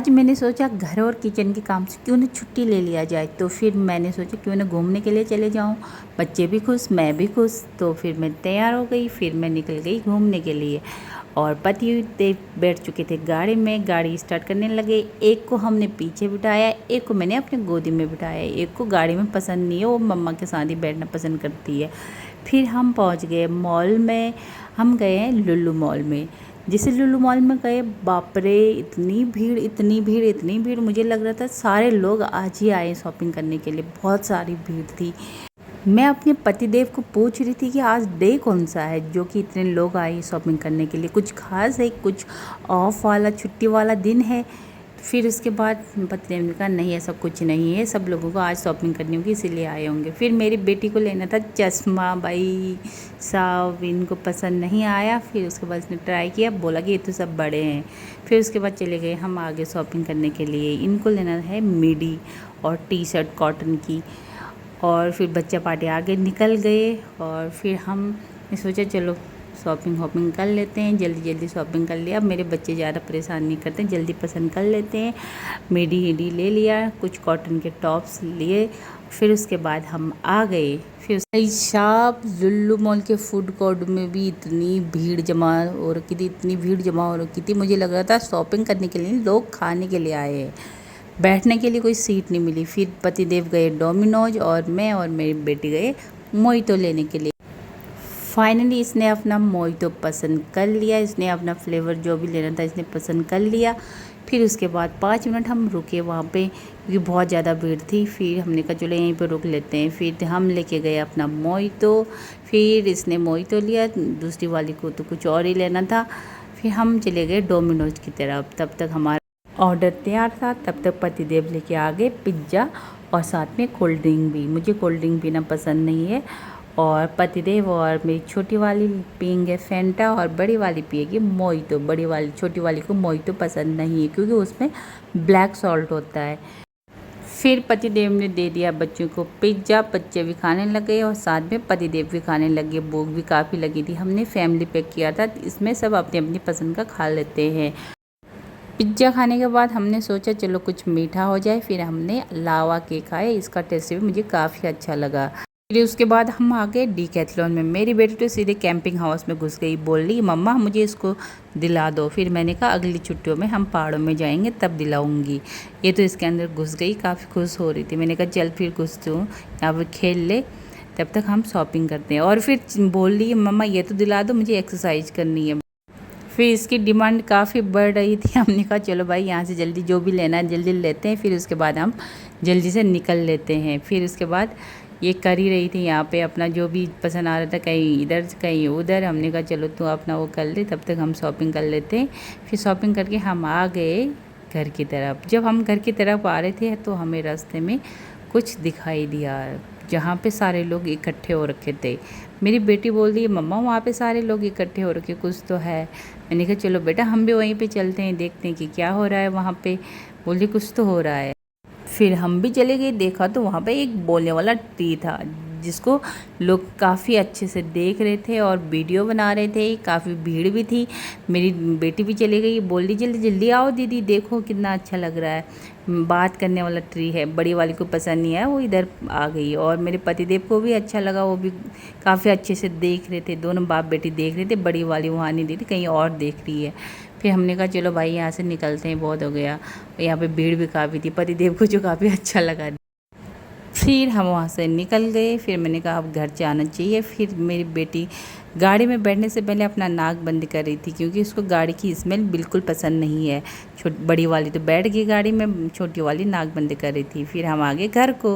आज मैंने सोचा घर और किचन के काम से क्यों ना छुट्टी ले लिया जाए। तो फिर मैंने सोचा क्यों ना घूमने के लिए चले जाऊं। बच्चे भी खुश, मैं भी खुश। तो फिर मैं तैयार हो गई, फिर मैं निकल गई घूमने के लिए। और पति देव बैठ चुके थे गाड़ी में, गाड़ी स्टार्ट करने लगे। एक को हमने पीछे बिठाया, एक को मैंने अपनी गोदी में बिठाया। एक को गाड़ी में पसंद नहीं है, वो मम्मा के साथ ही बैठना पसंद करती है। फिर हम पहुंच गए मॉल में। हम गए हैं लुल्लू मॉल में। जैसे लुल्लू मॉल में गए, बाप रे, इतनी भीड़ इतनी भीड़ इतनी भीड़, मुझे लग रहा था सारे लोग आज ही आए शॉपिंग करने के लिए। बहुत सारी भीड़ थी। मैं अपने पतिदेव को पूछ रही थी कि आज डे कौन सा है जो कि इतने लोग आए शॉपिंग करने के लिए। कुछ खास है, कुछ ऑफ वाला छुट्टी वाला दिन है। फिर उसके बाद पतिदेव ने कहा नहीं, ऐसा कुछ नहीं है, सब लोगों को आज शॉपिंग करनी होगी इसीलिए आए होंगे। फिर मेरी बेटी को लेना था चश्मा, भाई साहब इनको पसंद नहीं आया। फिर उसके बाद इसने ट्राई किया, बोला कि ये तो सब बड़े हैं। फिर उसके बाद चले गए हम आगे शॉपिंग करने के लिए। इनको लेना है मिडी और टी शर्ट कॉटन की। और फिर बच्चा पार्टी आगे निकल गए। और फिर हम सोचा चलो शॉपिंग कर लेते हैं, जल्दी जल्दी शॉपिंग कर लिया। अब मेरे बच्चे ज़्यादा परेशान नहीं करते, जल्दी पसंद कर लेते हैं। मिडी हिडी ले लिया, कुछ कॉटन के टॉप्स लिए। फिर उसके बाद हम आ गए। फिर भाई साहब लुल्लू मॉल के फूड कोर्ट में भी इतनी भीड़ जमा हो रखी थी, इतनी भीड़ जमा हो रखी थी, मुझे लग रहा था शॉपिंग करने के लिए लोग खाने के लिए आए हैं। बैठने के लिए कोई सीट नहीं मिली। फिर पतिदेव गए डोमिनोज और मैं और मेरी बेटी गए मोहितो लेने के लिए। फाइनली इसने अपना मोहितो पसंद कर लिया। इसने अपना फ्लेवर जो भी लेना था इसने पसंद कर लिया। फिर उसके बाद 5 मिनट हम रुके वहाँ पे क्योंकि बहुत ज़्यादा भीड़ थी। फिर हमने कहा चलो यहीं पे रुक लेते हैं। फिर हम लेके गए अपना मोहितो। फिर इसने मोहितो लिया, दूसरी वाली को तो कुछ और ही लेना था। फिर हम चले गए डोमिनोज की तरफ। तब तक हमारा ऑर्डर तैयार था। तब तक पतिदेव लेके आ गए पिज्ज़ा और साथ में कोल्ड ड्रिंक भी। मुझे कोल्ड ड्रिंक पीना पसंद नहीं है। और पतिदेव और मेरी छोटी वाली पियेंगे फेंटा और बड़ी वाली पिएगी मोहितो। बड़ी वाली छोटी वाली को मोहितो पसंद नहीं है क्योंकि उसमें ब्लैक सॉल्ट होता है। फिर पतिदेव ने दे दिया बच्चों को पिज्ज़ा। बच्चे भी खाने लगे और साथ में पतिदेव भी खाने लगे। भूख भी काफ़ी लगी थी। हमने फैमिली पैक किया था, इसमें सब अपनी अपनी पसंद का खा लेते हैं। पिज्ज़ा खाने के बाद हमने सोचा चलो कुछ मीठा हो जाए। फिर हमने लावा केक खाया, इसका टेस्ट भी मुझे काफ़ी अच्छा लगा। फिर उसके बाद हम आ गए डीकैथलॉन में। मेरी बेटी तो सीधे कैंपिंग हाउस में घुस गई, बोल रही मम्मा मुझे इसको दिला दो। फिर मैंने कहा अगली छुट्टियों में हम पहाड़ों में जाएंगे तब दिलाऊंगी। ये तो इसके अंदर घुस गई, काफ़ी खुश हो रही थी। मैंने कहा चल फिर घुस तू यहाँ पर खेल ले, तब तक हम शॉपिंग करते हैं। और फिर बोल रही है मम्मा ये तो दिला दो, मुझे एक्सरसाइज करनी है। फिर इसकी डिमांड काफ़ी बढ़ रही थी। हमने कहा चलो भाई यहाँ से जल्दी जो भी लेना है जल्दी लेते हैं। फिर उसके बाद हम जल्दी से निकल लेते हैं। फिर उसके बाद ये कर ही रही थी यहाँ पे अपना जो भी पसंद आ रहा था, कहीं इधर कहीं उधर। हमने कहा चलो तू अपना वो कर ले, तब तक हम शॉपिंग कर लेते हैं। फिर शॉपिंग करके हम आ गए घर की तरफ। जब हम घर की तरफ आ रहे थे तो हमें रास्ते में कुछ दिखाई दिया जहाँ पे सारे लोग इकट्ठे हो रखे थे। मेरी बेटी बोल रही है मम्मा वहाँ पे सारे लोग इकट्ठे हो रखे, कुछ तो है। मैंने कहा चलो बेटा हम भी वहीं पे चलते हैं, देखते हैं कि क्या हो रहा है वहाँ पे। बोली कुछ तो हो रहा है। फिर हम भी चले गए, देखा तो वहाँ पे एक बोलने वाला ट्री था जिसको लोग काफ़ी अच्छे से देख रहे थे और वीडियो बना रहे थे। काफ़ी भीड़ भी थी। मेरी बेटी भी चली गई, बोल रही जल्दी जल्दी आओ दीदी, देखो कितना अच्छा लग रहा है। बात करने वाला ट्री है। बड़ी वाली को पसंद नहीं आया, वो इधर आ गई। और मेरे पतिदेव को भी अच्छा लगा, वो भी काफ़ी अच्छे से देख रहे थे। दोनों बाप बेटी देख रहे थे। बड़ी वाली वहाँ नहीं देख रही, कहीं और देख रही है। फिर हमने कहा चलो भाई यहाँ से निकलते हैं, बहुत हो गया। यहाँ पे भीड़ भी काफ़ी थी, पतिदेव को जो काफ़ी अच्छा लगा। फिर हम वहाँ से निकल गए। फिर मैंने कहा अब घर जाना चाहिए। फिर मेरी बेटी गाड़ी में बैठने से पहले अपना नाक बंद कर रही थी क्योंकि उसको गाड़ी की स्मेल बिल्कुल पसंद नहीं है। बड़ी वाली तो बैठ गई गाड़ी में, छोटी वाली नाक बंद कर रही थी। फिर हम आ गए घर को।